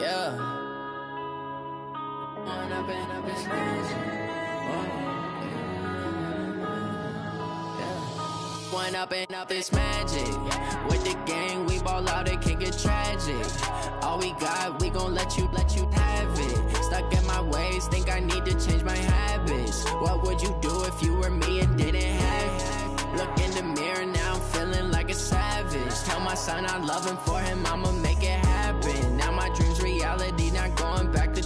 Yeah. Wind up in this magic. Wind up this magic. With the gang, we ball out, it can get tragic. All we got, we gon' let you have it. Stuck in my ways, think I need to change my habits. What would you do if you were me and didn't have it? Look in the mirror, now I'm feeling like a savage. Tell my son I love him, for him I'ma make it happen. Now my dream's reality, not going back to.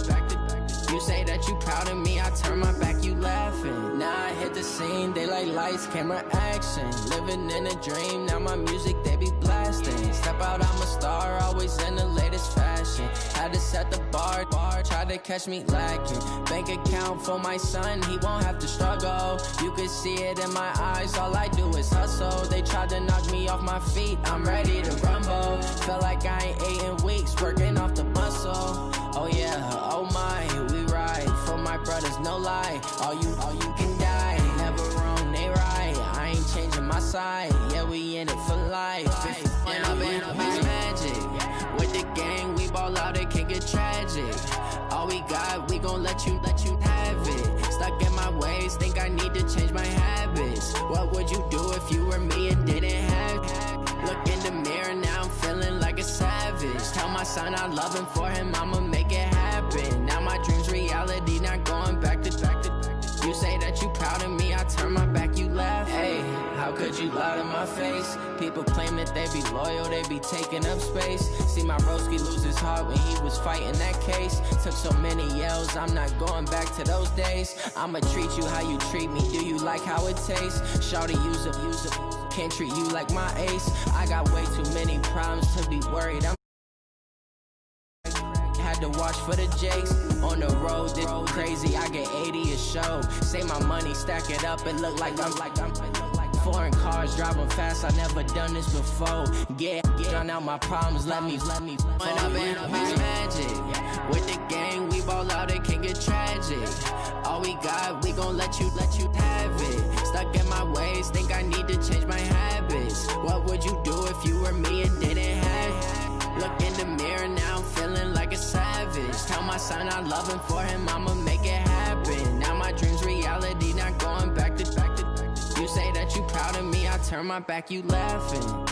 You say that you proud of me, I turn my back, you laughing. Now I hit the scene, they like lights, camera, action. Living in a dream, now my music, they be blasting. Step out, I'm a star, always in the latest fashion. Had to set the bar, tried to catch me lacking. Bank account for my son, he won't have to struggle. You can see it in my eyes, all I do is hustle. They tried to knock me off my feet, I'm ready to rumble. Felt like I ain't ate in weeks, working off the muscle. Oh yeah, oh my, we ride for my brothers, no lie. All you can die, never wrong, they right. I ain't changing my side, yeah, we in it for life. When I've been magic, with the gang, we ball out, it can get tragic. All we got, we gon' let you have it. Stuck in my ways, think I need to change my habits. What would you do if you were me and didn't have it? Look in the mirror, now I'm feeling like a savage. Tell my son I love him, for him I'ma make it happen. Now my dream's reality, not going back to. You say that you proud of me, I turn my back, you laugh. Hey, how could you lie to my face? People claim that they be loyal, they be taking up space. See my broski lose his heart when he was fighting that case. Took so many yells, I'm not going back to those days. I'ma treat you how you treat me, do you like how it tastes? Shawty, use it, can't treat you like my ace. I got way too many problems to be worried. I'm had to watch for the jakes. On the road, this crazy, I get 80 a show. Say my money, stack it up, it look like I'm foreign cars, driving fast, I never done this before. Yeah, drown out my problems, let me When I've been magic. With the gang, we ball out, it can get tragic. All we got, we gon' let you have it. Stuck in my ways, think I need to change my habits. What would you do if you were me and didn't have it? Look in the mirror, now I'm feeling like a savage. Tell my son I love him, for him I'ma make it happen. Now my dream's reality, not going back to. You say that you proud of me, I turn my back, you laughing.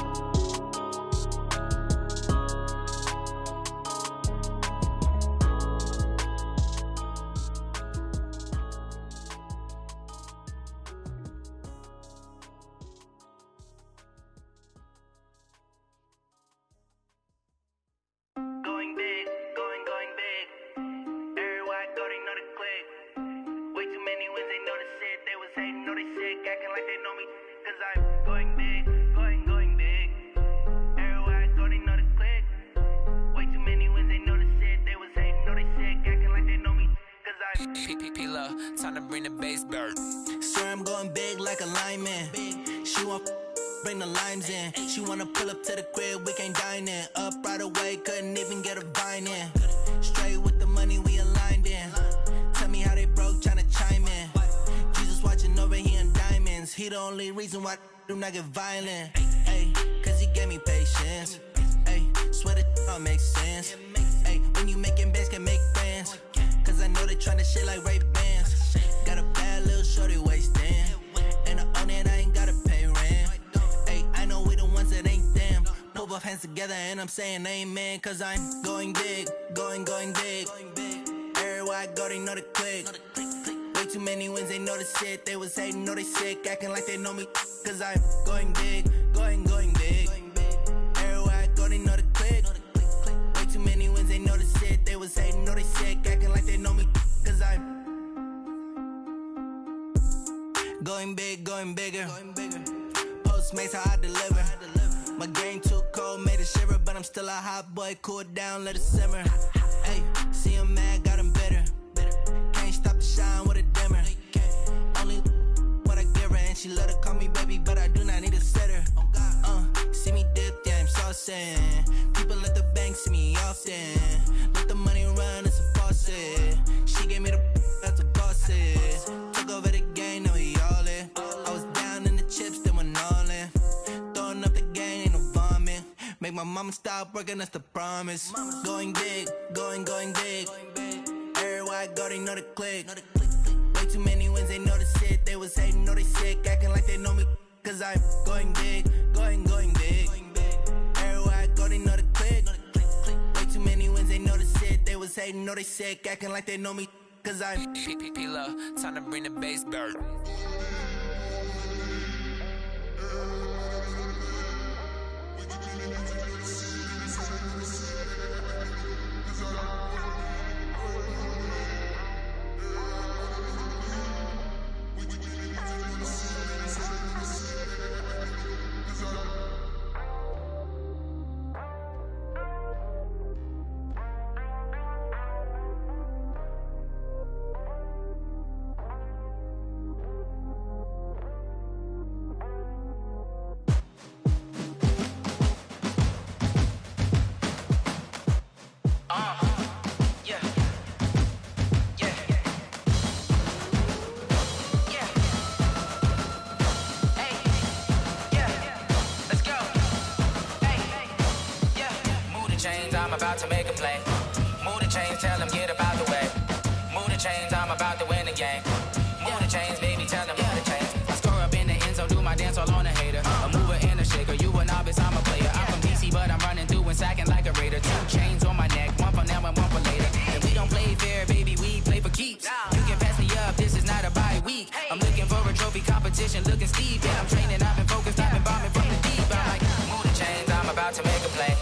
Time to bring the bass back. Swear I'm going big like a lineman. She want bring the limes in. She wanna pull up to the crib, we can't dine in. Up right away, couldn't even get a vine in. Straight with the money we aligned in. Tell me how they broke, tryna chime in. Jesus watching over here in diamonds. He the only reason why I do not get violent. Ay, cause he gave me patience. Ay, swear that all makes sense. Ay, when you making bands, can make friends. Cause I know they tryna shit like Ray-Bans. Got a bad little shorty wasting. And I own it, I ain't gotta pay rent. Ay, I know we the ones that ain't them. Put both hands together and I'm saying amen. Cause I'm going big, going big. Everywhere I go, they know the click. Way too many wins, they know the shit. They was hating, know they sick, acting like they know me. Cause I'm going big, going big. Everywhere I go, they know the click. Way too many wins, they know the shit. They was hating, know they sick, acting like they know me. Cause I'm going big, going bigger. Postmates how I deliver. My game too cold, made it shiver. But I'm still a hot boy, cool it down, let it simmer. Hey, see him mad, got him bitter. Can't stop the shine with a dimmer. Only what I give her, and she let her call me baby, but I do not need a sitter. See me dip, yeah, I'm saucing. People at the bank see me often. Let the money run, it's a faucet. She gave me the that's a bosses. Took over the game, now we all in. I was down in the chips, then went all in. Throwing up the game, ain't no vomit. Make my my mama stopped working, that's the promise. Going big, going big. Everywhere I go, they know the click. Way too many wins, they know the shit. They was hating, know they sick, acting like they know me. Cause I'm going big, going big. Everywhere I go, they know the click. Way too many wins, they know the shit. They was hating, know they sick, acting like they know me. Cause I'm P-P-P-Love, time to bring the bass back. I'm about to make a play. Move the chains, tell them get up out the way. Move the chains, I'm about to win the game. Move the chains, baby, tell them move the chains. I score up in the end zone, do my dance all on a hater. A mover and a shaker, you a novice, I'm a player. I'm from DC, but I'm running through and sacking like a raider. 2 chains on my neck, one for now and one for later. And we don't play fair, baby, we play for keeps. You can pass me up, this is not a bye week. I'm looking for a trophy competition, looking steep. And I'm training, I've been focused, I've been bombing from the deep. I'm like, move the chains, I'm about to make a play.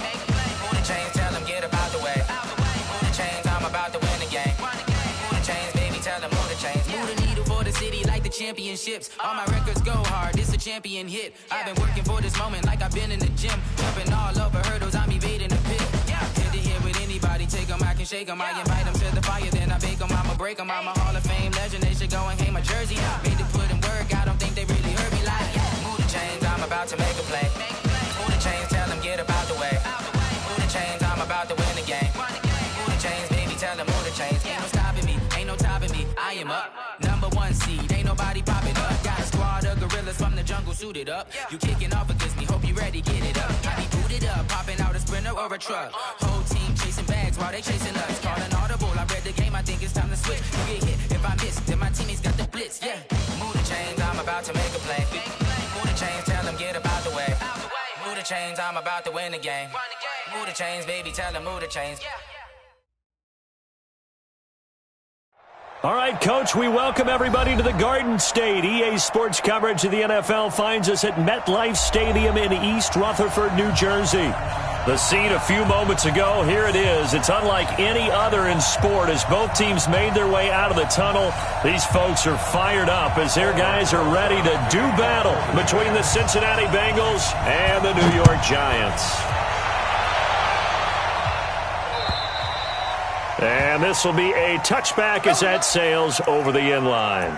Move the chains, tell them get up out the way. Move the chains, I'm about to win the game. Move the chains, baby, tell them move the chains. Move the needle for the city like the championships. All my records go hard, this a champion hit. I've been working for this moment like I've been in the gym. Jumping all over hurdles, I'm evading the pit. Hit to hit with anybody, take them, I can shake them. I invite them to the fire, then I bake them, I'ma break them. I'm a Hall of Fame legend, they should go and hang my jersey. Made to put in work, I don't think they really heard me like. Move the chains, I'm about to make a play. Move the chains, tell them get up out the way. Move the chains, I'm about to win the game. Move the chains, baby, tell them move the chains. Ain't no stopping me, ain't no topping me. I am up, #1 seed, ain't nobody popping up. Got a squad of gorillas from the jungle suited up. You kicking off against me, hope you ready, get it up. I be booted up, popping out a sprinter or a truck. Whole team chasing bags while they chasing us. Calling audible, I read the game, I think it's time to switch. You get hit if I miss, then my teammates got the blitz, yeah. Move the chains, I'm about to make a play. Move the chains, tell them get up out the way. Move the chains, I'm about to win the game. Move the chains, baby, tell them move the chains. All right, Coach, we welcome everybody to the Garden State. EA Sports coverage of the NFL finds us at MetLife Stadium in East Rutherford, New Jersey. The scene a few moments ago, here it is. It's unlike any other in sport as both teams made their way out of the tunnel. These folks are fired up as their guys are ready to do battle between the Cincinnati Bengals and the New York Giants. And this will be a touchback as that sails over the end line.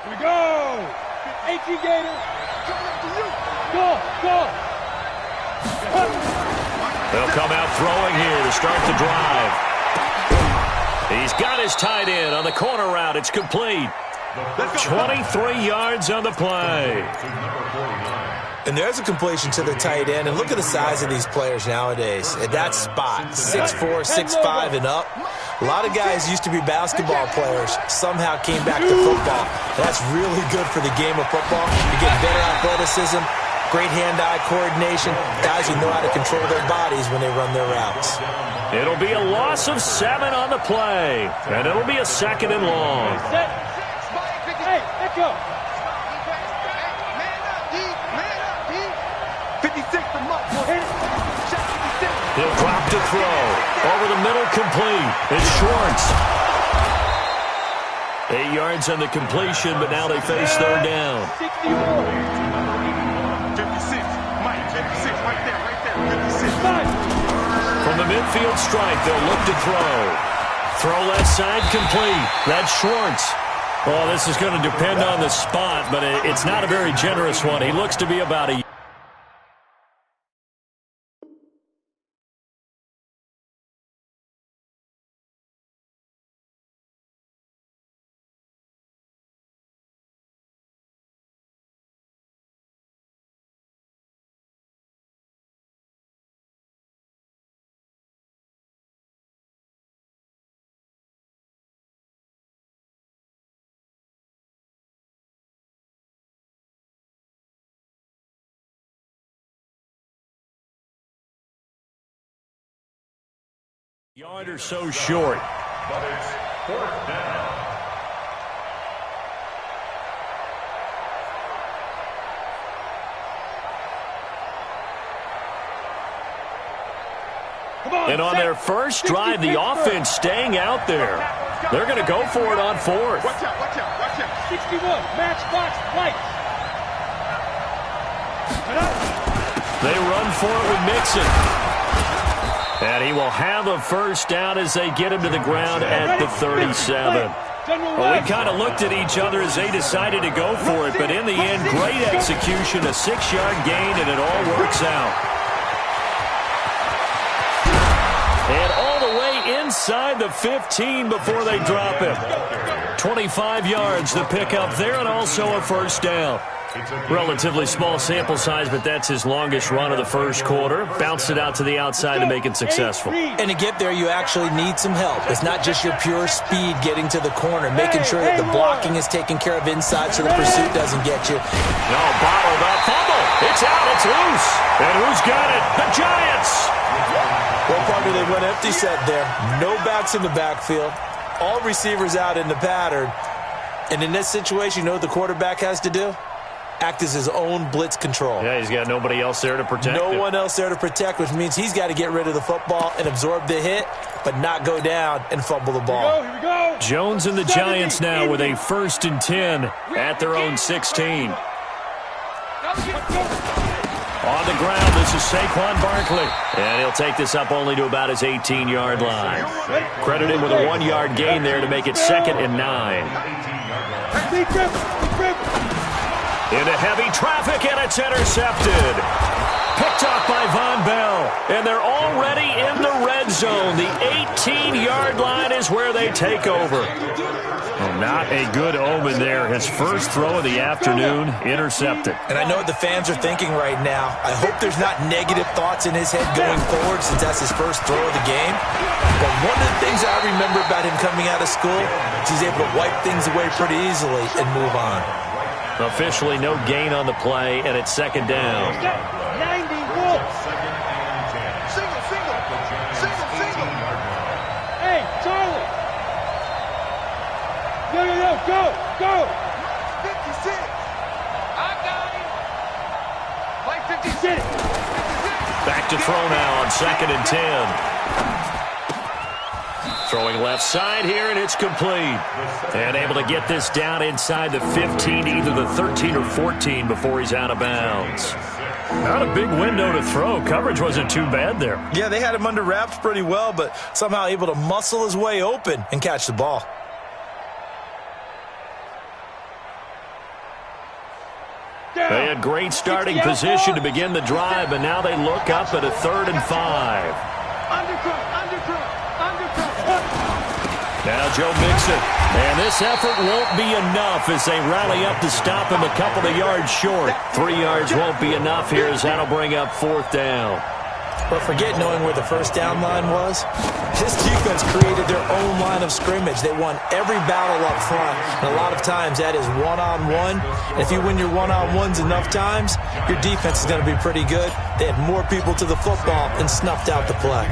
Here we go! 18 Gators! Go! They'll come out throwing here to start the drive. He's got his tight end on the corner route. It's complete. 23 yards on the play. And there's a completion to the tight end. And look at the size of these players nowadays. At that spot, 6'4", 6'5", and up. A lot of guys used to be basketball players, somehow came back to football. That's really good for the game of football. You get better athleticism, great hand-eye coordination, guys who know how to control their bodies when they run their routes. It'll be a loss of 7 on the play, and it'll be a 2nd and long. Hey, let's go! 56 to Muck. He'll drop to throw. Over the middle, complete. It's Schwartz. 8 yards on the completion, but now they face 3rd down. 56, Mike, 56, right there, 56. From the midfield strike, they'll look to throw. Throw left side, complete. That's Schwartz. Well, this is going to depend on the spot, but it's not a very generous one. He looks to be about a... Yard or so short. But it's fourth down. And on their first drive, the offense staying out there. They're going to go for it on fourth. Watch out, watch out, watch out. 61, matchbox, lights. They run for it with Mixon. And he will have a first down as they get him to the ground at the 37. Well, we kind of looked at each other as they decided to go for it, but in the end, great execution, a 6-yard gain, and it all works out. And all the way inside the 15 before they drop him. 25 yards to pick up there, and also a first down. Relatively small sample size, but that's his longest run of the first quarter. Bounced it out to the outside to make it successful. And to get there, you actually need some help. It's not just your pure speed getting to the corner, making sure that the blocking is taken care of inside so the pursuit doesn't get you. No, bottled up, fumble. It's out, it's loose. And who's got it? The Giants. Well, partner, they went empty set there. No backs in the backfield. All receivers out in the pattern. And in this situation, you know what the quarterback has to do? Act as his own blitz control. Yeah, he's got nobody else there to protect him. No one else there to protect, which means he's got to get rid of the football and absorb the hit, but not go down and fumble the ball. Here we go. Jones and the Giants now with a 1st and 10 at their own 16. On the ground, this is Saquon Barkley. And he'll take this up only to about his 18-yard line. Credited with a 1-yard gain there to make it 2nd and 9. Into heavy traffic, and it's intercepted. Picked off by Von Bell. And they're already in the red zone. The 18-yard line is where they take over. Well, not a good omen there. His first throw of the afternoon, intercepted. And I know what the fans are thinking right now. I hope there's not negative thoughts in his head going forward since that's his first throw of the game. But one of the things I remember about him coming out of school is he's able to wipe things away pretty easily and move on. Officially no gain on the play, and it's 2nd down. 90 volts. Single, single. Single, single. Hey, Charlie. Yo, go. 56. I got him. Play 56. Back to throw now on 2nd and 10. Throwing left side here, and it's complete. And able to get this down inside the 15, either the 13 or 14 before he's out of bounds. Not a big window to throw. Coverage wasn't too bad there. Yeah, they had him under wraps pretty well, but somehow able to muscle his way open and catch the ball. They had great starting position to begin the drive, but now they look up at a 3rd and 5. Undercut. Now Joe Mixon. And this effort won't be enough as they rally up to stop him a couple of yards short. 3 yards won't be enough here as that'll bring up 4th down. But forget knowing where the first down line was. This defense created their own line of scrimmage. They won every battle up front. And a lot of times that is one-on-one. And if you win your one-on-ones enough times, your defense is going to be pretty good. They had more people to the football and snuffed out the play.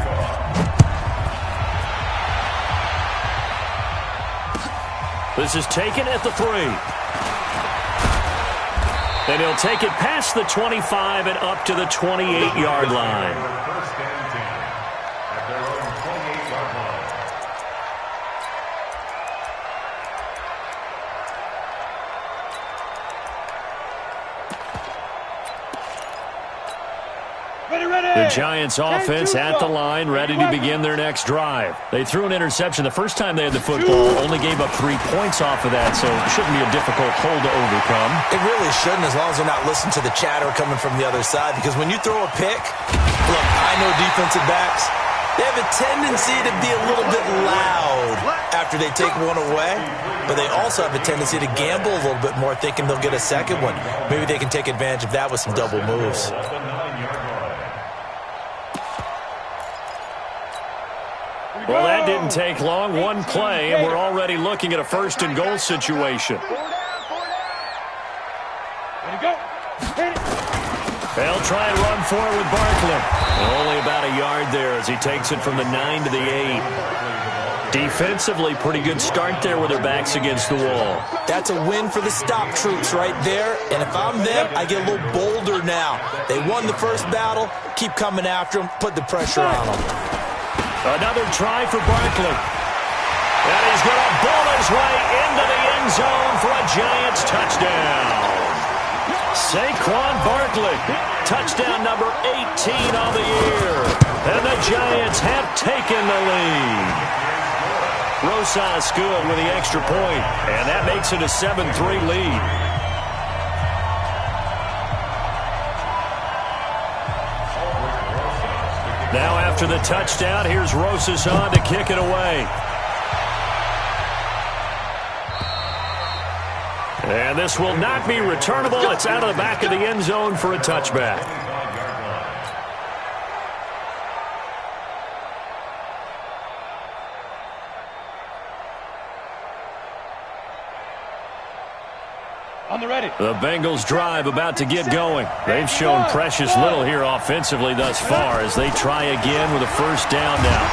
This is taken at the 3. And he'll take it past the 25 and up to the 28-yard line. First and 10 at their own 28-yard line. The Giants offense at the line, ready to begin their next drive. They threw an interception the first time they had the football, only gave up 3 points off of that, so it shouldn't be a difficult hole to overcome. It really shouldn't, as long as they're not listening to the chatter coming from the other side, because when you throw a pick, look, I know defensive backs, they have a tendency to be a little bit loud after they take one away, but they also have a tendency to gamble a little bit more, thinking they'll get a second one. Maybe they can take advantage of that with some double moves. Well, that didn't take long. One play, and we're already looking at a first-and-goal situation. They'll try and run forward with Barkley. Only about a yard there as he takes it from the 9 to the 8. Defensively, pretty good start there with their backs against the wall. That's a win for the stop troops right there. And if I'm them, I get a little bolder now. They won the first battle. Keep coming after them. Put the pressure on them. Another try for Barkley. And he's going to bowl his way into the end zone for a Giants touchdown. Saquon Barkley, touchdown number 18 on the year. And the Giants have taken the lead. Rosas good with the extra point, and that makes it a 7-3 lead. Now after the touchdown, here's Rosas on to kick it away. And this will not be returnable. It's out of the back of the end zone for a touchback. On the ready. The Bengals drive about to get going. They've shown precious little here offensively thus far as they try again with a first down now.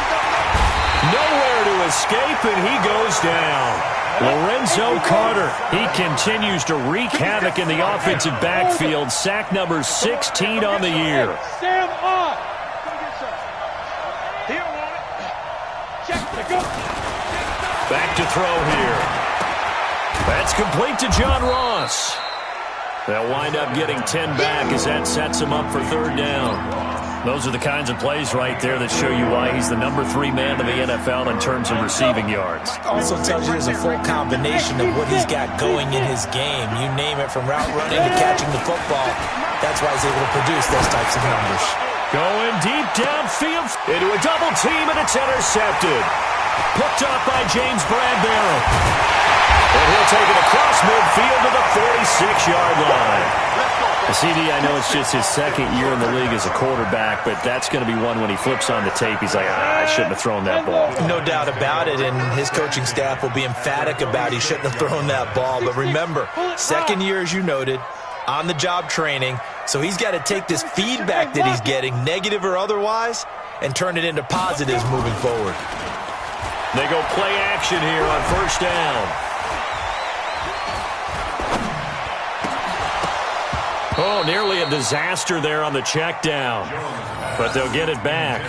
Nowhere to escape, and he goes down. Lorenzo Carter, he continues to wreak havoc in the offensive backfield. Sack number 16 on the year. Sam on. Back to throw here. That's complete to John Ross. They'll wind up getting 10 back as that sets him up for third down. Those are the kinds of plays right there that show you why he's the number 3 man in the NFL in terms of receiving yards. Also tells you there's a full combination of what he's got going in his game. You name it, from route running to catching the football. That's why he's able to produce those types of numbers. Going deep downfield into a double team, and it's intercepted. Picked up by James Bradbury. And he'll take it across midfield to the 46-yard line. CD, I know it's just his second year in the league as a quarterback, but that's going to be one when he flips on the tape, he's like, I shouldn't have thrown that ball. No doubt about it, and his coaching staff will be emphatic about he shouldn't have thrown that ball. But remember, second year, as you noted, on-the-job training, so he's got to take this feedback that he's getting, negative or otherwise, and turn it into positives moving forward. They go play action here on first down. Oh, nearly a disaster there on the check down, but they'll get it back.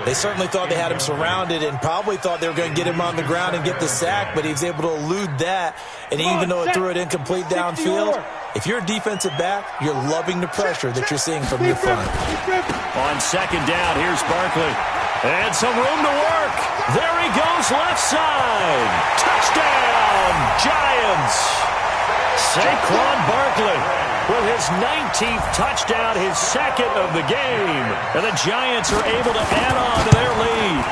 They certainly thought they had him surrounded and probably thought they were going to get him on the ground and get the sack, but he was able to elude that, and even though it threw it incomplete downfield, if you're a defensive back, you're loving the pressure that you're seeing from your front. On second down, here's Barkley. And some room to work. There he goes, left side. Touchdown, Giants. Saquon Barkley with his 19th touchdown, his second of the game. And the Giants are able to add on to their lead.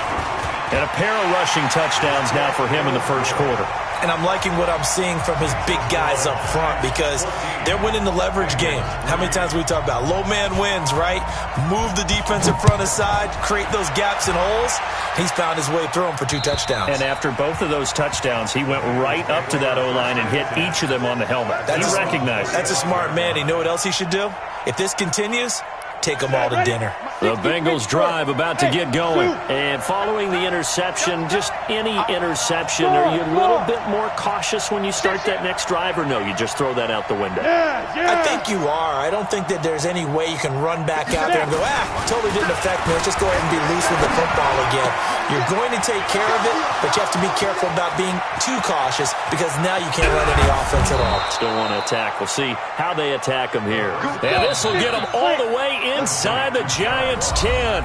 And a pair of rushing touchdowns now for him in the first quarter. And I'm liking what I'm seeing from his big guys up front because they're winning the leverage game. How many times we talk about low man wins, right? Move the defensive front aside, create those gaps and holes. He's found his way through them for 2 touchdowns. And after both of those touchdowns, he went right up to that O-line and hit each of them on the helmet. He recognized it. That's a smart man. You know what else he should do? If this continues, take them all to dinner. The Bengals drive about to get going. And following the interception, just any interception, are you a little bit more cautious when you start that next drive, or no, you just throw that out the window? I think you are. I don't think that there's any way you can run back out there and go, totally didn't affect me. Let's just go ahead and be loose with the football again. You're going to take care of it, but you have to be careful about being too cautious because now you can't run any offense at all. Still want to attack. We'll see how they attack them here. And this will get them all the way inside the Giants' 10.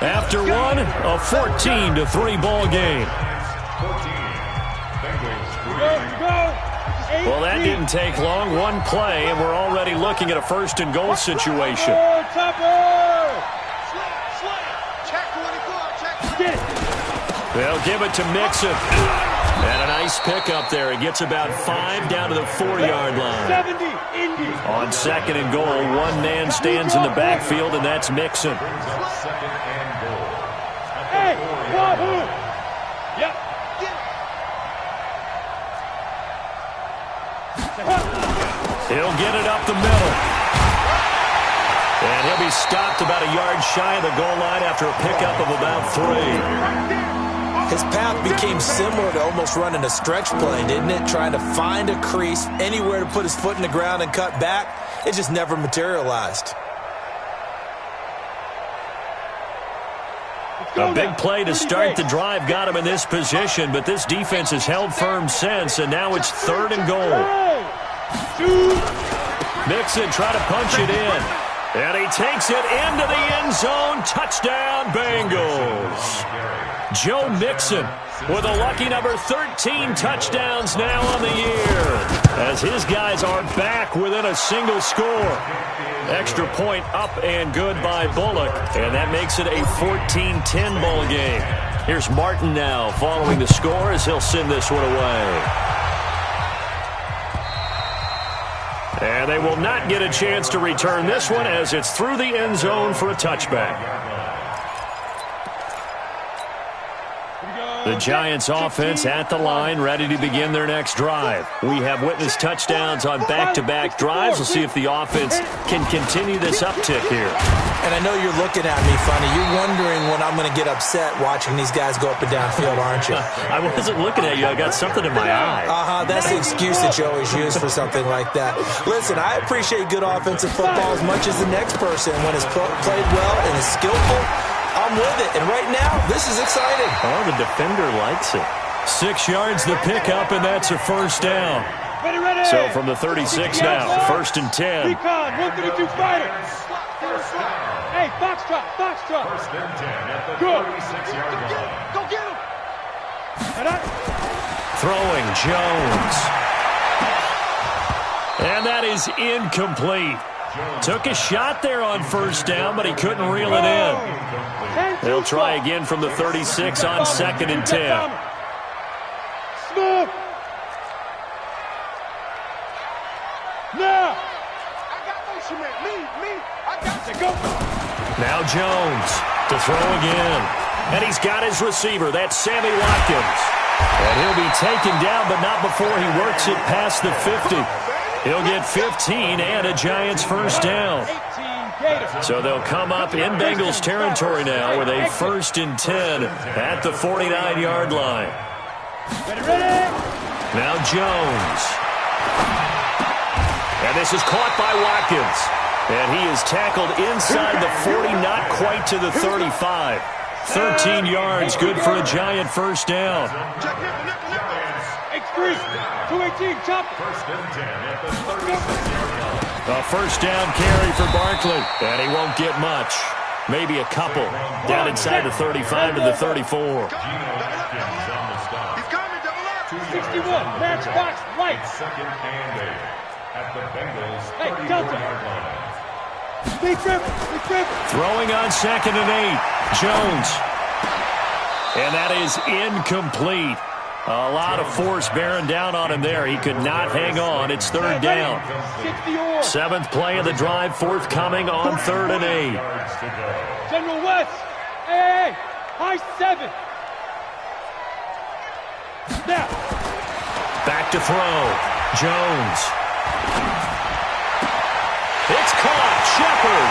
After one, a 14-3 ball game. Well, that didn't take long. One play, and we're already looking at a first-and-goal situation. They'll give it to Mixon. And a nice pickup there. He gets about 5 down to the 4-yard line. On 2nd and goal, one man stands in the backfield, and that's Mixon. Hey, Wahoo! Yep. He'll get it up the middle. And he'll be stopped about a yard shy of the goal line after a pickup of about 3. His path became similar to almost running a stretch play, didn't it? Trying to find a crease, anywhere to put his foot in the ground and cut back. It just never materialized. A big play to start the drive got him in this position, but this defense has held firm since, and now it's 3rd and goal. Mixon trying to punch it in, and he takes it into the end zone. Touchdown, Bengals. Joe Mixon with a lucky number 13 touchdowns now on the year, as his guys are back within a single score. Extra point up and good by Bullock, and that makes it a 14-10 ball game. Here's Martin now following the score as he'll send this one away. And they will not get a chance to return this one as it's through the end zone for a touchback. The Giants offense at the line, ready to begin their next drive. We have witnessed touchdowns on back-to-back drives. We'll see if the offense can continue this uptick here. And I know you're looking at me funny. You're wondering when I'm going to get upset watching these guys go up and down field, aren't you? I wasn't looking at you. I got something in my eye. That's the excuse that you always use for something like that. Listen, I appreciate good offensive football as much as the next person. When it's played well and is skillful, I'm with it. And right now, this is exciting. Oh, the defender likes it. 6 yards the pickup, and that's a first down. Ready. So from the 36 now, 1st and 10. Recon, 132 fighter. Hey, Foxtrot. First and 10 at the 36-yard line. Go get him. Throwing Jones. And that is incomplete. Took a shot there on first down, but he couldn't reel it in. They'll try again from the 36 on 2nd and 10. Smooth. Now. I got motion, man. Me. I got to go. Now Jones to throw again. And he's got his receiver. That's Sammy Watkins. And he'll be taken down, but not before he works it past the 50. He'll get 15 and a Giants first down. So they'll come up in Bengals territory now with a 1st and 10 at the 49-yard line. Ready. Now Jones. And this is caught by Watkins. And he is tackled inside the 40, not quite to the 35. 13 yards, good for a Giant first down. X3, 218, chop. First and 10 at the 36-yard line. A first down carry for Barkley. And he won't get much. Maybe a couple. Down inside the 35 to the 34. 61, match box, right. 2nd and 8 at the Bengals 34-yard line. Big trip. Throwing on 2nd and 8. Jones. And that is incomplete. A lot of force bearing down on him there. He could not hang on. It's 3rd down. 7th play of the drive forthcoming on 3rd and 8. General West. Hey, high 7. Now. Back to throw. Jones. It's caught. Shepard.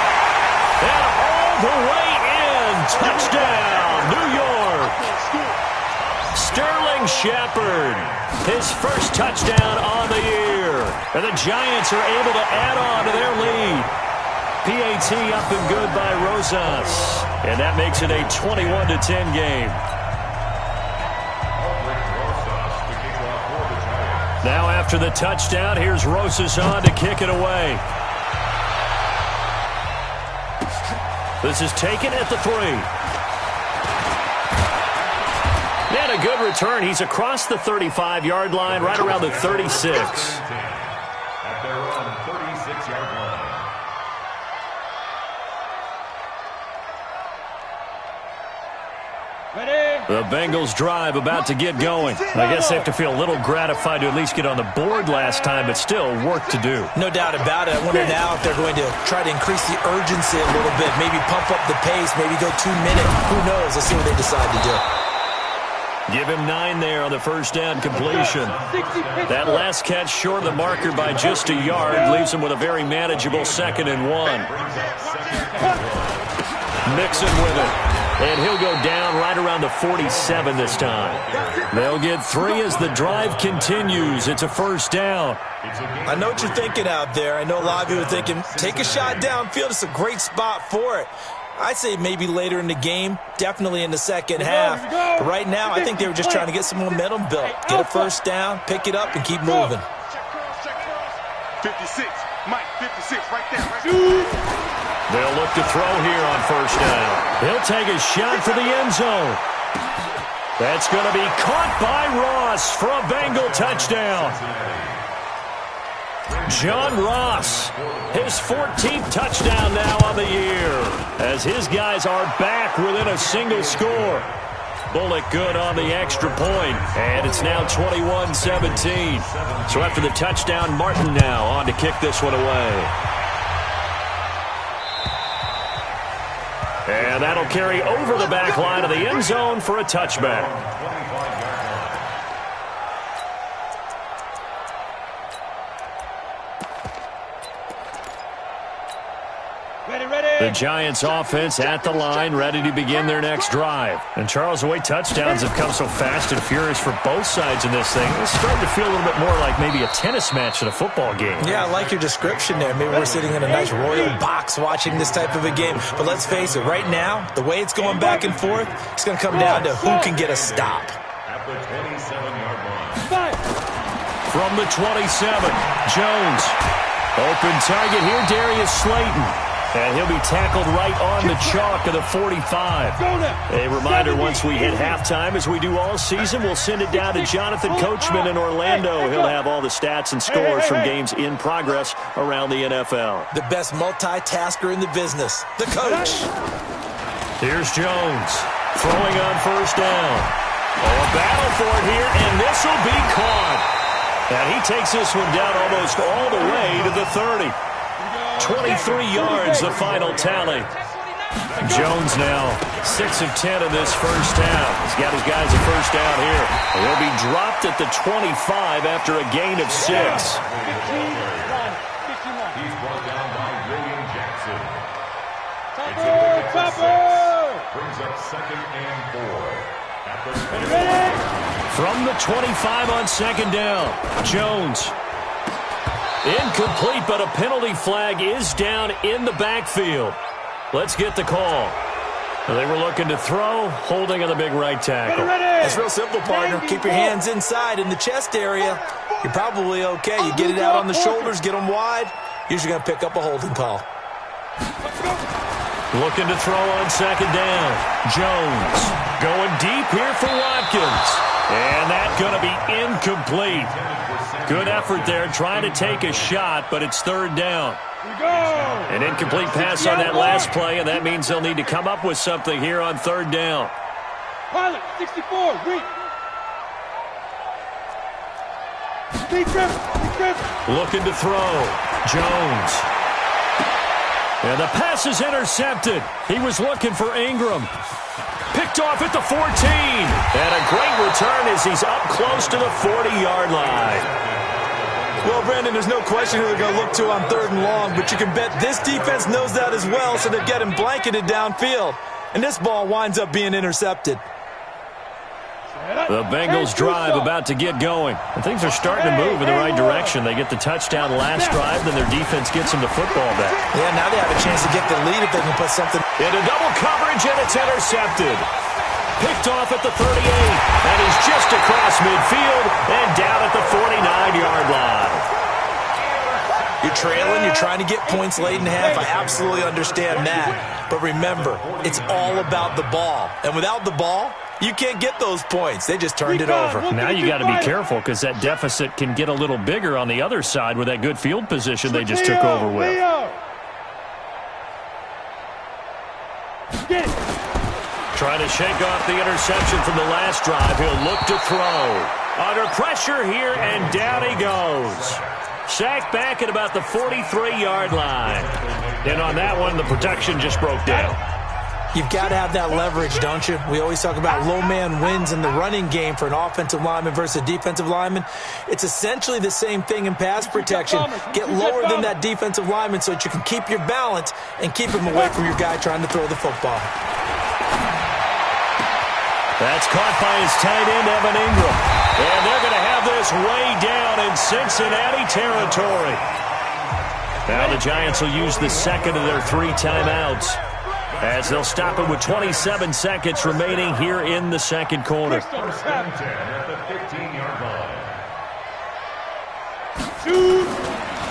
And all the way in. Touchdown, New York. Sterling Shepard. His first touchdown on the year. And the Giants are able to add on to their lead. PAT up and good by Rosas. And that makes it a 21-10 game. Now after the touchdown, here's Rosas on to kick it away. This is taken at the 3. And a good return. He's across the 35-yard line, right around the 36. At their own 36-yard line. The Bengals drive about to get going. I guess they have to feel a little gratified to at least get on the board last time, but still work to do. No doubt about it. I wonder now if they're going to try to increase the urgency a little bit, maybe pump up the pace, maybe go 2 minutes. Who knows? Let's see what they decide to do. Give him 9 there on the first down completion. That last catch short of the marker by just a yard leaves him with a very manageable 2nd and 1. Mixon with it. And he'll go down right around the 47 this time. They'll get 3 as the drive continues. It's a first down. I know what you're thinking out there. I know a lot of you are thinking, take a shot downfield. It's a great spot for it. I'd say maybe later in the game, definitely in the second half. But right now, I think they were just trying to get some momentum built. Get a first down, pick it up, and keep moving. 56. Mike, 56 right there. Right. They'll look to throw here on first down. He'll take a shot for the end zone. That's going to be caught by Ross for a Bengal touchdown. John Ross, his 14th touchdown now on the year, as his guys are back within a single score. Bullock good on the extra point, and it's now 21-17. So after the touchdown, Martin now on to kick this one away. And that'll carry over the back line of the end zone for a touchback. The Giants offense at the line, ready to begin their next drive. And Charles, the way touchdowns have come so fast and furious for both sides in this thing, it's starting to feel a little bit more like maybe a tennis match in a football game. Yeah, I like your description there. Maybe we're sitting in a nice royal box watching this type of a game. But let's face it, right now, the way it's going back and forth, it's going to come down to who can get a stop. At the 27-yard line. From the 27, Jones. Open target here, Darius Slayton. And he'll be tackled right on the chalk of the 45. A reminder, once we hit halftime, as we do all season, we'll send it down to Jonathan Coachman in Orlando. He'll have all the stats and scores from games in progress around the NFL. The best multitasker in the business, the coach. Here's Jones, throwing on first down. Oh, a battle for it here, and this will be caught. And he takes this one down almost all the way to the 30. 23 yards, the final tally. Jones now 6 of 10 in this first half. He's got his guys a first down here. And he'll be dropped at the 25 after a gain of 6. He's brought down by William Jackson. It's a pick at 6. Brings up 2nd and 4. At the From the 25 on second down, Jones. Incomplete, but a penalty flag is down in the backfield. Let's get the call. They were looking to throw, holding on the big right tackle. It's real simple, partner. Keep your hands inside in the chest area. You're probably okay. You get it out on the shoulders, get them wide. Usually going to pick up a holding call. Looking to throw on second down. Jones going deep here for Watkins. And that's going to be incomplete. Good effort there, trying to take a shot, but it's third down. An incomplete pass on that last play, and that means they'll need to come up with something here on third down. Pilot, 64, read. Looking to throw. Jones. And the pass is intercepted. He was looking for Ingram. Picked off at the 14. And a great return as he's up close to the 40-yard line. Well, Brandon, there's no question who they're going to look to on third and long, but you can bet this defense knows that as well, so they're getting blanketed downfield. And this ball winds up being intercepted. The Bengals drive about to get going. And things are starting to move in the right direction. They get the touchdown last drive, then their defense gets them the football back. Yeah, now they have a chance to get the lead if they can put something. Into double coverage, and it's intercepted. Picked off at the 38, and he's just across midfield and down at the 49-yard line. You're trailing, you're trying to get points late in half. I absolutely understand that. But remember, it's all about the ball. And without the ball, you can't get those points. They just turned it over. Now you got to be careful because that deficit can get a little bigger on the other side with that good field position they just took over with. Trying to shake off the interception from the last drive. He'll look to throw. Under pressure here, and down he goes. Sacked back at about the 43-yard line. And on that one, the protection just broke down. You've got to have that leverage, don't you? We always talk about low man wins in the running game for an offensive lineman versus a defensive lineman. It's essentially the same thing in pass protection. Get lower than that defensive lineman so that you can keep your balance and keep him away from your guy trying to throw the football. That's caught by his tight end, Evan Ingram. And they're going to have this way down in Cincinnati territory. Now the Giants will use the second of their 3 timeouts as they'll stop it with 27 seconds remaining here in the second quarter. At the 15-yard line.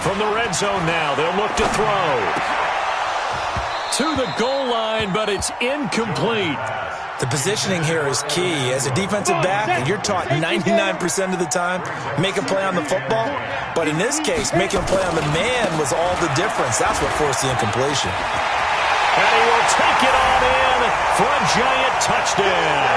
From the red zone now, they'll look to throw. To the goal line, but it's incomplete. The positioning here is key. As a defensive back, you're taught 99% of the time, make a play on the football. But in this case, making a play on the man was all the difference. That's what forced the incompletion. And he will take it on in for a Giant touchdown.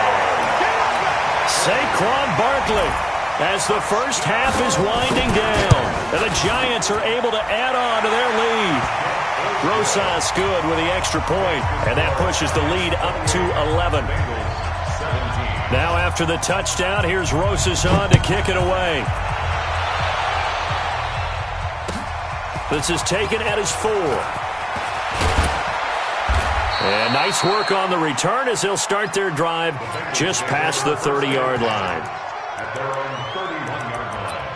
Saquon Barkley as the first half is winding down. And the Giants are able to add on to their lead. Rosas good with the extra point, and that pushes the lead up to 11. Now after the touchdown, here's Rosas on to kick it away. This is taken at his 4. And nice work on the return as they'll start their drive just past the 30-yard line. At their own 31-yard line.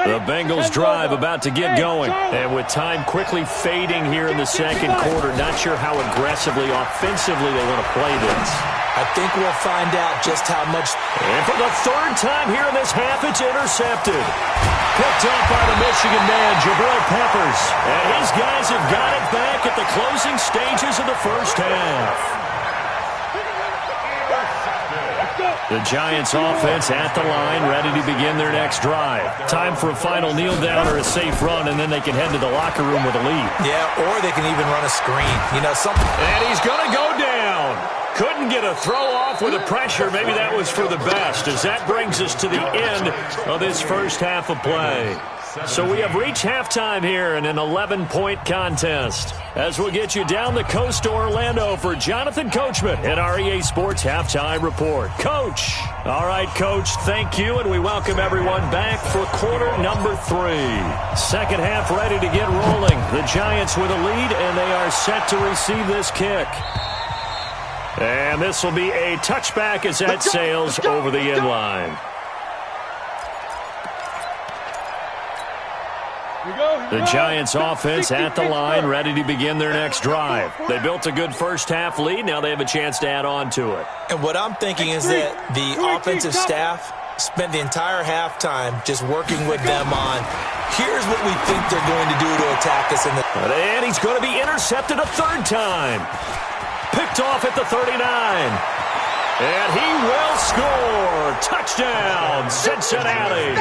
The Bengals drive about to get going. And with time quickly fading here in the second quarter, not sure how aggressively, offensively they want to play this. I think we'll find out just how much. And for the third time here in this half, it's intercepted. Picked up by the Michigan man, Jabril Peppers. And his guys have got it back at the closing stages of the first half. The Giants offense at the line, ready to begin their next drive. Time for a final kneel down or a safe run, and then they can head to the locker room with a lead. Yeah, or they can even run a screen. You know, something. And he's going to go down. Couldn't get a throw off with the pressure. Maybe that was for the best, as that brings us to the end of this first half of play. So we have reached halftime here in an 11-point contest. As we'll get you down the coast to Orlando for Jonathan Coachman at our EA Sports Halftime Report. Coach. All right, Coach, thank you, and we welcome everyone back for quarter number 3. Second half ready to get rolling. The Giants with a lead, and they are set to receive this kick. And this will be a touchback as that sails over the end line. The Giants offense at the line, ready to begin their next drive. They built a good first half lead. Now they have a chance to add on to it. And what I'm thinking is that the offensive staff spent the entire halftime just working with them on, here's what we think they're going to do to attack us. And he's going to be intercepted a third time. Picked off at the 39. And he will score. Touchdown, Cincinnati.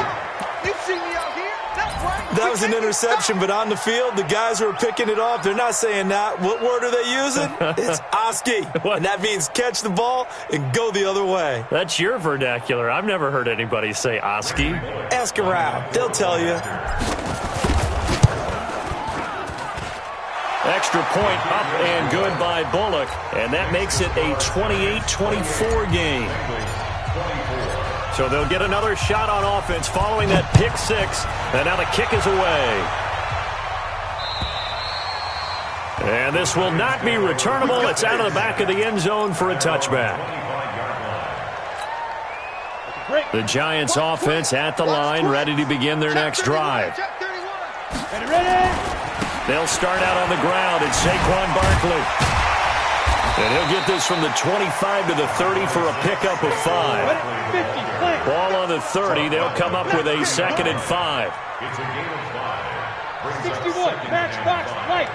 That was an interception, but on the field, the guys who are picking it off, they're not saying that. What word are they using? It's Oski, and that means catch the ball and go the other way. That's your vernacular. I've never heard anybody say Oski. Ask around. They'll tell you. Extra point up and good by Bullock, and that makes it a 28-24 game. So they'll get another shot on offense following that pick 6. And now the kick is away. And this will not be returnable. It's out of the back of the end zone for a touchback. The Giants offense at the line, ready to begin their next drive. They'll start out on the ground. It's Saquon Barkley. And he'll get this from the 25 to the 30 for a pickup of 5. Ball on the 30. They'll come up with a 2nd and 5. It's a gain of 5. 61, matchbox lights.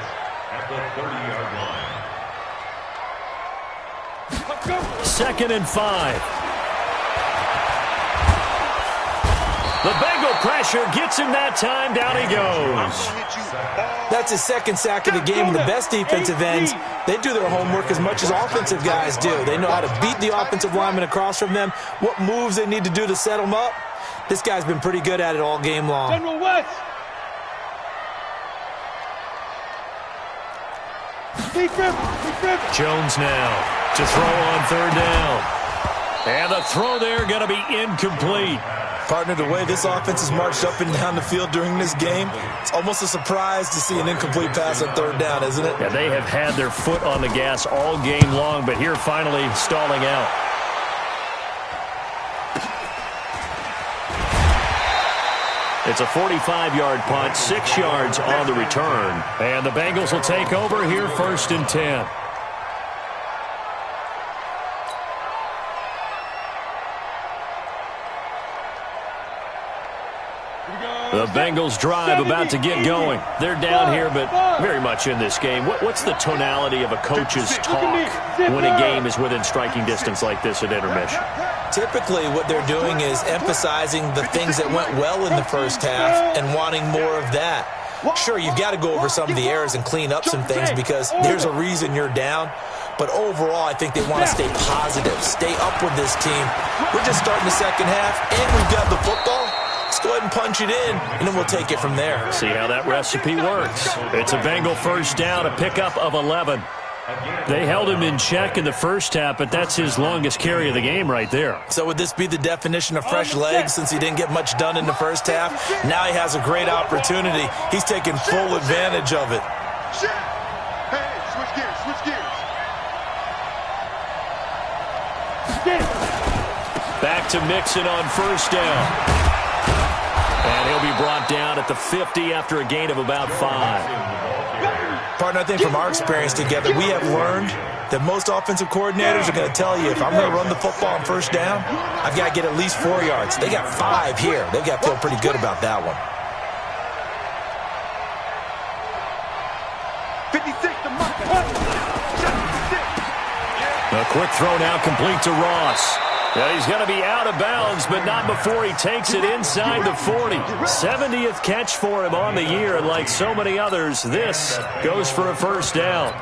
At the 30-yard line. 2nd and 5. The Bengal pressure gets him that time. Down he goes. That's his 2nd sack of the game. And the best defensive ends, they do their homework as much as offensive guys do. They know how to beat the offensive lineman across from them, what moves they need to do to set them up. This guy's been pretty good at it all game long. General West. Jones now to throw on 3rd down. And the throw there going to be incomplete. Partner, the way this offense has marched up and down the field during this game, it's almost a surprise to see an incomplete pass on 3rd down, isn't it? Yeah, they have had their foot on the gas all game long, but here finally stalling out. It's a 45-yard punt, 6 yards on the return. And the Bengals will take over here 1st and 10. The Bengals drive about to get going. They're down here, but very much in this game. What's the tonality of a coach's talk when a game is within striking distance like this at intermission? Typically, what they're doing is emphasizing the things that went well in the first half and wanting more of that. Sure, you've got to go over some of the errors and clean up some things because there's a reason you're down. But overall, I think they want to stay positive, stay up with this team. We're just starting the second half, and we've got the football. Let's go ahead and punch it in, and then we'll take it from there. See how that recipe works. It's a Bengal 1st down, a pickup of 11. They held him in check in the first half, but that's his longest carry of the game right there. So would this be the definition of fresh legs since he didn't get much done in the first half? Now he has a great opportunity. He's taking full advantage of it. Hey, switch gears. Back to Mixon on 1st down. And he'll be brought down at the 50 after a gain of about 5. Partner, I think from our experience together, we have learned that most offensive coordinators are going to tell you, if I'm going to run the football on 1st down, I've got to get at least 4 yards. They got 5 here. They've got to feel pretty good about that one. 56 to Mike. A quick throw now complete to Ross. Yeah, he's going to be out of bounds, but not before he takes it inside the 40. 70th catch for him on the year, and like so many others, this goes for a 1st down.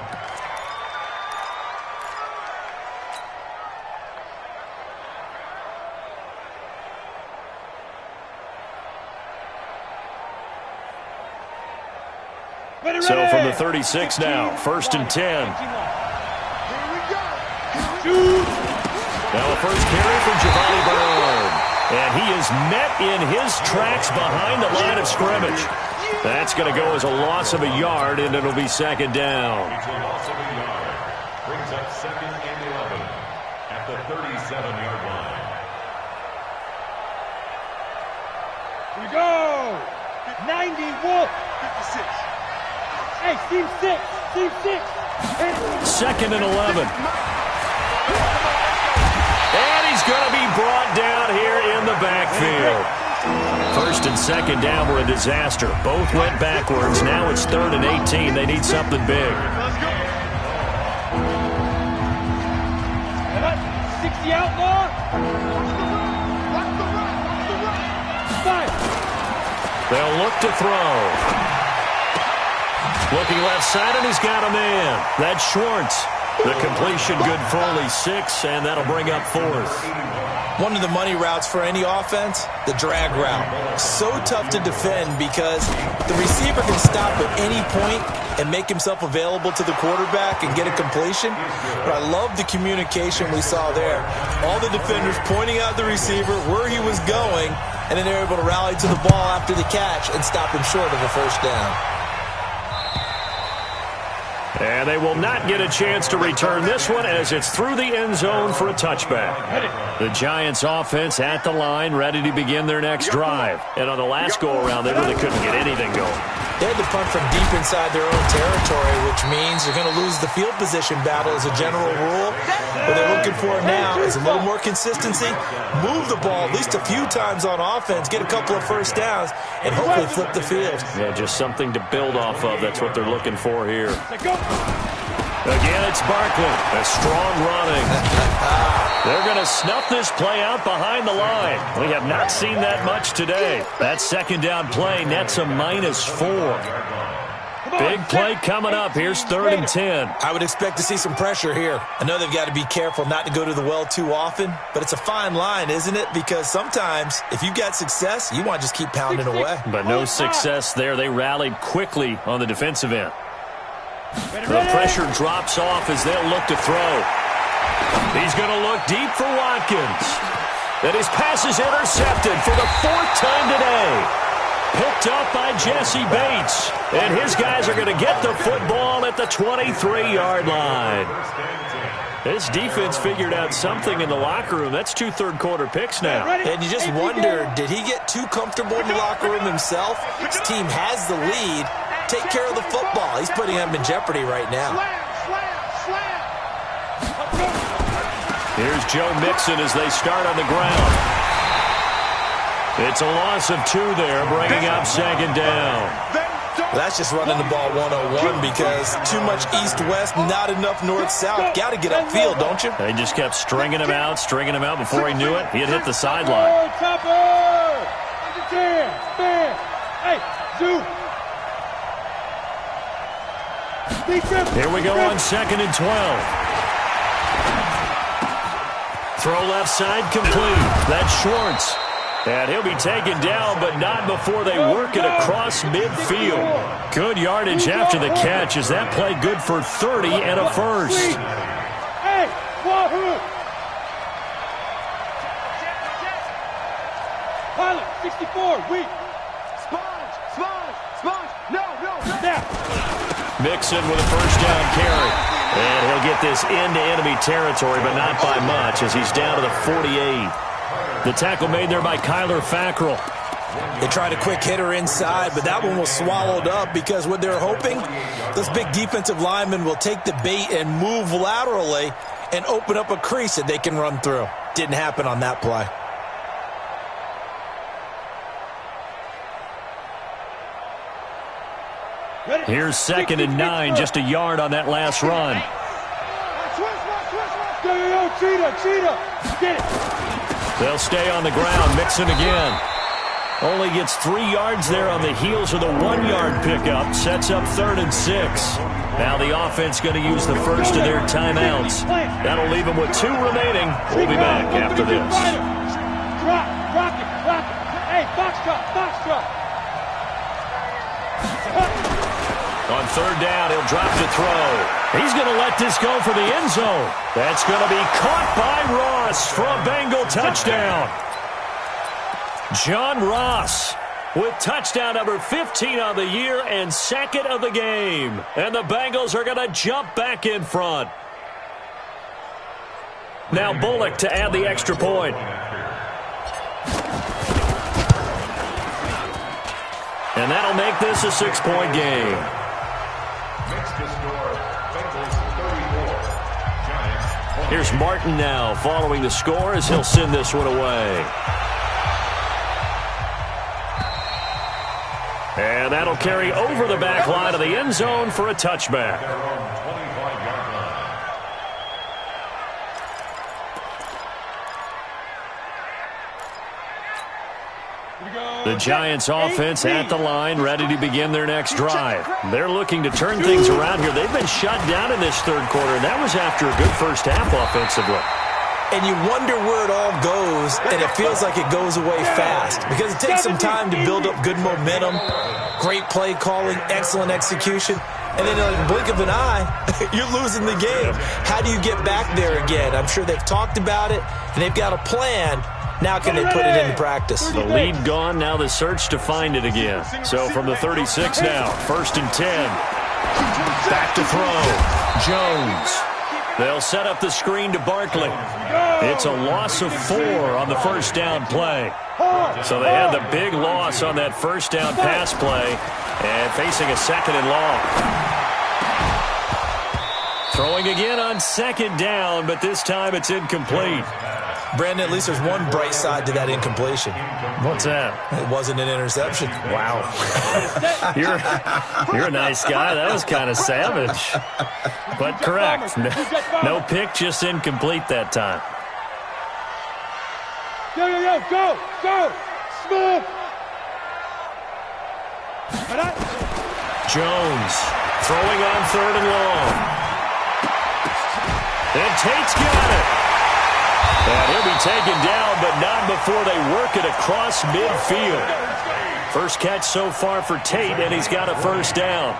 So from the 36 now, 1st and 10. Now a first carry for Javali Byrne. And he is met in his tracks behind the line of scrimmage. That's going to go as a loss of a yard, and it'll be 2nd down. It's a loss of a yard. Brings up 2nd and 11 at the 37-yard line. Here we go. 90 Wolf. 56. Hey, team 6. Team 6. 2nd and 11. And he's going to be brought down here in the backfield. 1st and 2nd down were a disaster. Both went backwards. Now it's 3rd and 18. They need something big. 60 outlaw. They'll look to throw. Looking left side, and he's got a man. That's Schwartz. The completion good for only 6, and that'll bring up 4th. One of the money routes for any offense, the drag route. So tough to defend because the receiver can stop at any point and make himself available to the quarterback and get a completion. But I love the communication we saw there. All the defenders pointing out the receiver, where he was going, and then they were able to rally to the ball after the catch and stop him short of a 1st down. And they will not get a chance to return this one as it's through the end zone for a touchback. The Giants offense at the line, ready to begin their next drive. And on the last go-around, they really couldn't get anything going. They had to punt from deep inside their own territory, which means they're going to lose the field position battle as a general rule. What they're looking for now is a little more consistency, move the ball at least a few times on offense, get a couple of first downs, and hopefully flip the field. Yeah, just something to build off of. That's what they're looking for here. Again, it's Barkley. A strong running. They're going to snuff this play out behind the line. We have not seen that much today. That second down play nets a -4. Big play coming up. Here's 3rd and 10. I would expect to see some pressure here. I know they've got to be careful not to go to the well too often, but it's a fine line, isn't it? Because sometimes if you've got success, you want to just keep pounding away. But no success there. They rallied quickly on the defensive end. The pressure drops off as they'll look to throw. He's going to look deep for Watkins. And his pass is intercepted for the 4th time today. Picked up by Jesse Bates. And his guys are going to get the football at the 23-yard line. This defense figured out something in the locker room. That's 2 third-quarter picks now. And you just wonder, did he get too comfortable in the locker room himself? His team has the lead. Take care of the football. He's putting them in jeopardy right now. Here's Joe Mixon as they start on the ground. It's a loss of 2 there, bringing up 2nd down. That's just running the ball 101 because too much east-west, not enough north-south. Got to get upfield, don't you? They just kept stringing him out before he knew it. He had hit the sideline. Hey, Zoo. Here we go on 2nd and 12. Throw left side complete. That's Schwartz. And he'll be taken down, but not before they work it across midfield. Good yardage after the catch. Is that play good for 30 and a first? Hey, Wahoo! Pilot, 64, weak. Sponge. No. Now. Mixon with a first down carry. And he'll get this into enemy territory, but not by much as he's down to the 48. The tackle made there by Kyler Fackrell. They tried a quick hitter inside, but that one was swallowed up because what they're hoping, those big defensive linemen will take the bait and move laterally and open up a crease that they can run through. Didn't happen on that play. Here's 2nd and 9, just a yard on that last run. Cheetah. Get it. They'll stay on the ground. Mixon again. Only gets 3 yards there on the heels of the 1-yard pickup. Sets up 3rd and 6. Now the offense going to use the first of their timeouts. That'll leave them with 2 remaining. We'll be back after this. Drop it. Hey, box drop. On 3rd down, he'll drop to throw. He's going to let this go for the end zone. That's going to be caught by Ross for a Bengal touchdown. John Ross with touchdown number 15 on the year and 2nd of the game. And the Bengals are going to jump back in front. Now Bullock to add the extra point. And that'll make this a 6-point game. Here's Martin now following the score as he'll send this one away. And that'll carry over the back line of the end zone for a touchback. The Giants offense at the line, ready to begin their next drive. They're looking to turn things around here. They've been shut down in this 3rd quarter, and that was after a good first half offensively. And you wonder where it all goes, and it feels like it goes away fast because it takes some time to build up good momentum, great play calling, excellent execution, and then in a blink of an eye, you're losing the game. How do you get back there again? I'm sure they've talked about it, and they've got a plan. Now can they put it into practice? The lead gone, now the search to find it again. So from the 36 now, 1st and 10. Back to throw. Jones. They'll set up the screen to Barkley. It's a loss of 4 on the first down play. So they had the big loss on that first down pass play. And facing a 2nd and long. Throwing again on 2nd down, but this time it's incomplete. Brandon, at least there's one bright side to that incompletion. What's that? It wasn't an interception. Wow. You're a nice guy. That was kind of savage. But correct. No pick, just incomplete that time. Go! Smith! Jones throwing on 3rd and long. And Tate's got it. And he'll be taken down, but not before they work it across midfield. First catch so far for Tate, and he's got a 1st down.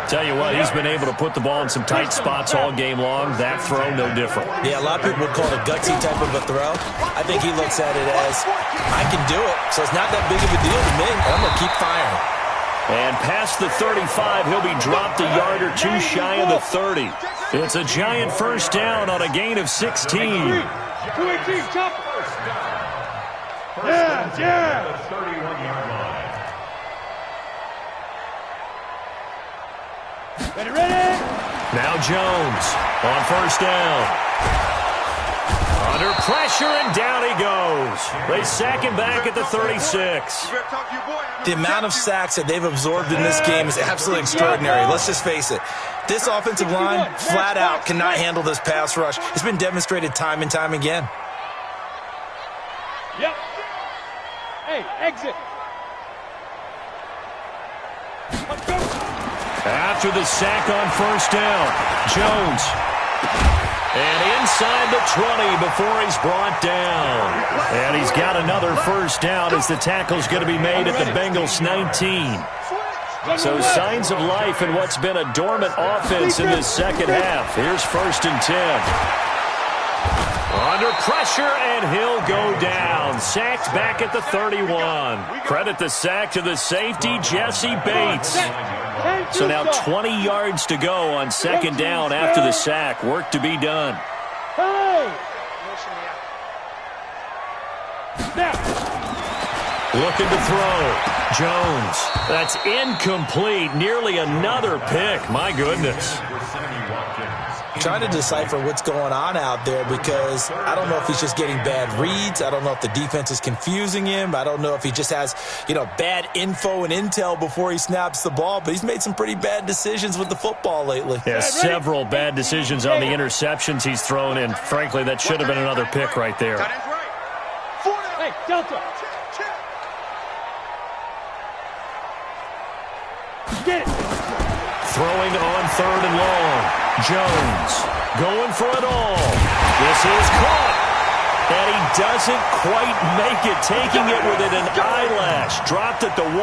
Tell you what, he's been able to put the ball in some tight spots all game long. That throw, no different. Yeah, a lot of people would call it a gutsy type of a throw. I think he looks at it as, I can do it, so it's not that big of a deal to me. I'm going to keep firing. And past the 35, he'll be dropped a yard or 2 shy of the 30. It's a giant 1st down on a gain of 16. 218, chop. Yeah. 31-yard line. Ready? Now Jones on 1st down. Under pressure, and down he goes. They sack him back at the 36. The amount of sacks that they've absorbed in this game is absolutely extraordinary. Let's just face it. This offensive line, flat out, cannot handle this pass rush. It's been demonstrated time and time again. Yep. Hey, exit. Let's go. After the sack on 1st down, Jones. And inside the 20 before he's brought down. And he's got another 1st down as the tackle's going to be made at the Bengals 19. So signs of life in what's been a dormant offense in this 2nd half. Here's 1st and 10. Under pressure, and he'll go down. Sacked back at the 31. Credit the sack to the safety, Jesse Bates. So now 20 yards to go on 2nd down after the sack. Work to be done. Looking to throw. Jones. That's incomplete. Nearly another pick. My goodness. Trying to decipher what's going on out there because I don't know if he's just getting bad reads. I don't know if the defense is confusing him. I don't know if he just has, bad info and intel before he snaps the ball. But he's made some pretty bad decisions with the football lately. Yeah, several bad decisions on the interceptions he's thrown in. Frankly, that should have been another pick right there. Hey, Delta. Get it. Throwing on 3rd and long. Jones going for it all. This is caught. And he doesn't quite make it, taking it within an eyelash. Dropped at the 1.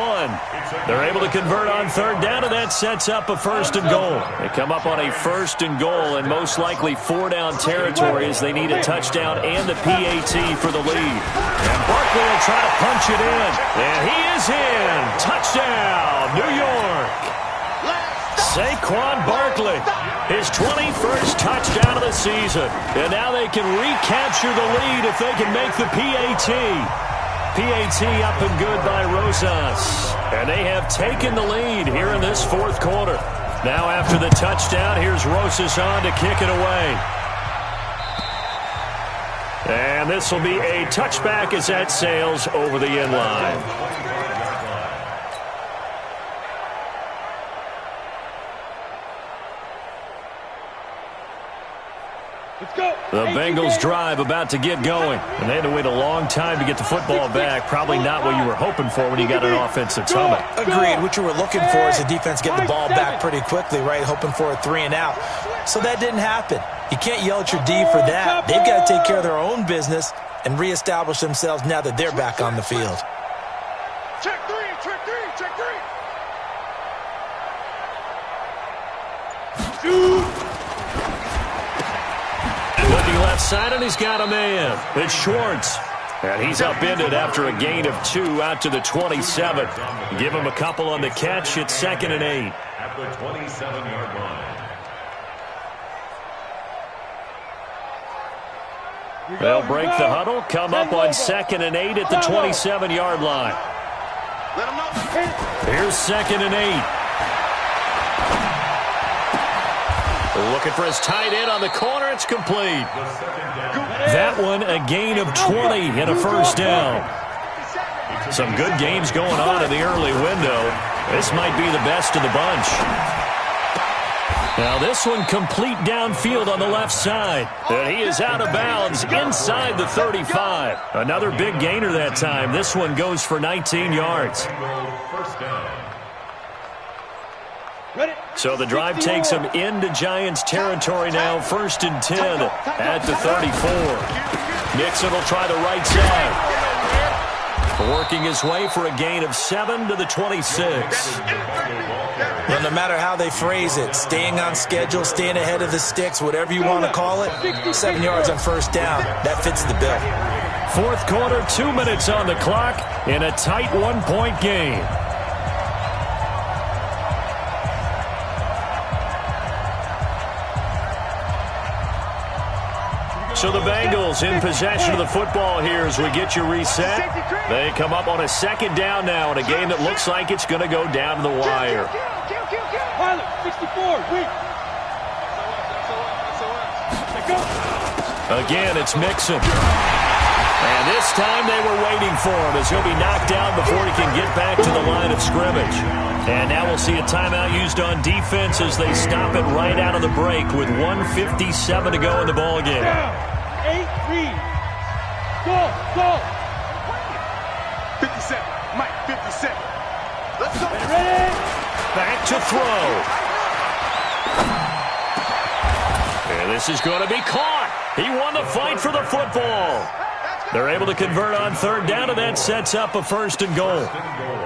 They're able to convert on 3rd down, and that sets up a 1st and goal. They come up on a 1st and goal, and most likely 4-down territory as they need a touchdown and the PAT for the lead. And Barkley will try to punch it in. And he is in. Touchdown, New York. Saquon Barkley, his 21st touchdown of the season. And now they can recapture the lead if they can make the PAT. PAT up and good by Rosas. And they have taken the lead here in this 4th quarter. Now after the touchdown, here's Rosas on to kick it away. And this will be a touchback as that sails over the end line. The Bengals drive about to get going. And they had to wait a long time to get the football back. Probably not what you were hoping for when you got an offense that's humming. Agreed. What you were looking for is the defense get the ball back pretty quickly, right? Hoping for a 3-and-out. So that didn't happen. You can't yell at your D for that. They've got to take care of their own business and reestablish themselves now that they're back on the field. Check three, check three, check three. Shoot. Looking left side, and he's got a man. It's Schwartz. And he's upended after a gain of 2 out to the 27. Give him a couple on the catch. It's 2nd and 8. At the 27-yard line. They'll break the huddle, come up on 2nd and 8 at the 27-yard line. Let him know. Here's 2nd and 8. Looking for his tight end on the corner. It's complete. That one a gain of 20 and a first down. Some good games going on in the early window. This might be the best of the bunch. Now this one complete downfield on the left side. And he is out of bounds inside the 35. Another big gainer that time. This one goes for 19 yards. So the drive takes him into Giants territory now. 1st and 10 at the 34. Mixon will try the right side. Working his way for a gain of 7 to the 26. Well, no matter how they phrase it, staying on schedule, staying ahead of the sticks, whatever you want to call it, 7 yards on first down, that fits the bill. 4th quarter, 2 minutes on the clock in a tight 1-point game. So the Bengals in possession of the football here as we get you reset. They come up on a 2nd down now in a game that looks like it's going to go down to the wire. 64, Again, it's Mixon. And this time they were waiting for him as he'll be knocked down before he can get back to the line of scrimmage. And now we'll see a timeout used on defense as they stop it right out of the break with 1:57 to go in the ballgame. 8-3. Go. 57. Mike, 57. Let's go. Ready? Back to throw. And this is going to be caught. He won the fight for the football. They're able to convert on 3rd down, and that sets up a 1st and goal.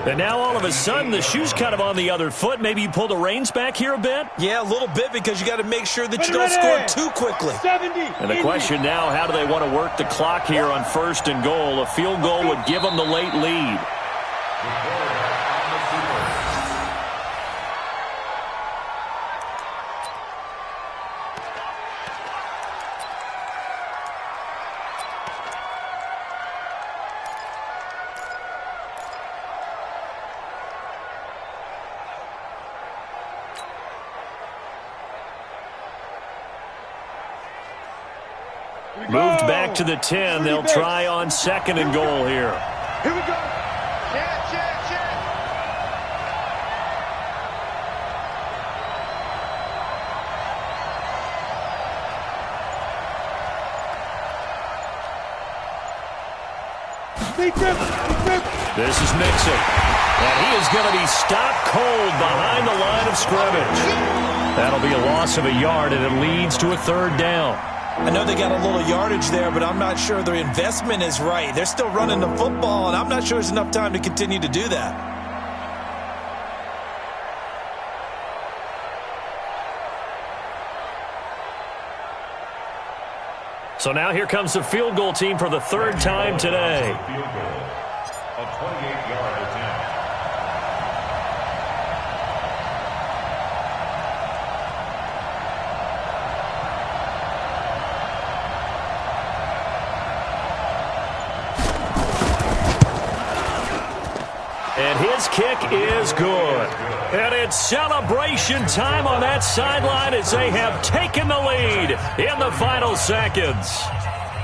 And now all of a sudden, the shoe's kind of on the other foot. Maybe you pull the reins back here a bit? Yeah, a little bit because you got to make sure that you don't score too quickly. And the question now, how do they want to work the clock here on 1st and goal? A field goal would give them the late lead. Moved back to the 10. They'll try on 2nd and goal here. Here we go. Check. This is Mixon. And he is going to be stopped cold behind the line of scrimmage. That'll be a loss of a yard, and it leads to a 3rd down. I know they got a little yardage there, but I'm not sure their investment is right. They're still running the football, and I'm not sure there's enough time to continue to do that. So now here comes the field goal team for the 3rd time today. Field goal. A 28-yard attempt. And his kick is good. And it's celebration time on that sideline as they have taken the lead in the final seconds.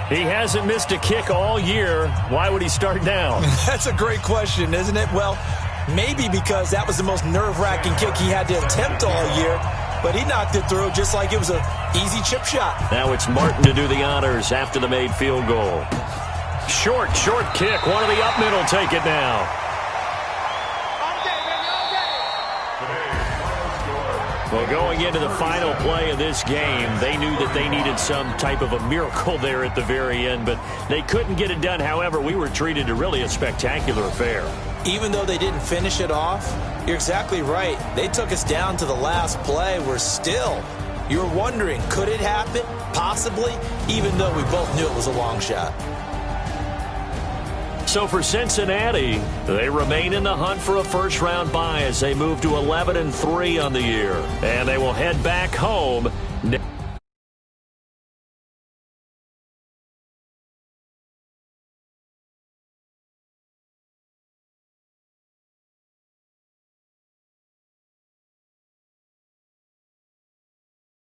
He hasn't missed a kick all year. Why would he start now? That's a great question, isn't it? Well, maybe because that was the most nerve-wracking kick he had to attempt all year, but he knocked it through just like it was an easy chip shot. Now it's Martin to do the honors after the made field goal. Short kick. One of the up middle take it now. Well, going into the final play of this game, they knew that they needed some type of a miracle there at the very end, but they couldn't get it done. However, we were treated to really a spectacular affair. Even though they didn't finish it off, you're exactly right. They took us down to the last play. You're wondering, could it happen? Possibly, even though we both knew it was a long shot. So for Cincinnati, they remain in the hunt for a first-round bye as they move to 11-3 on the year. And they will head back home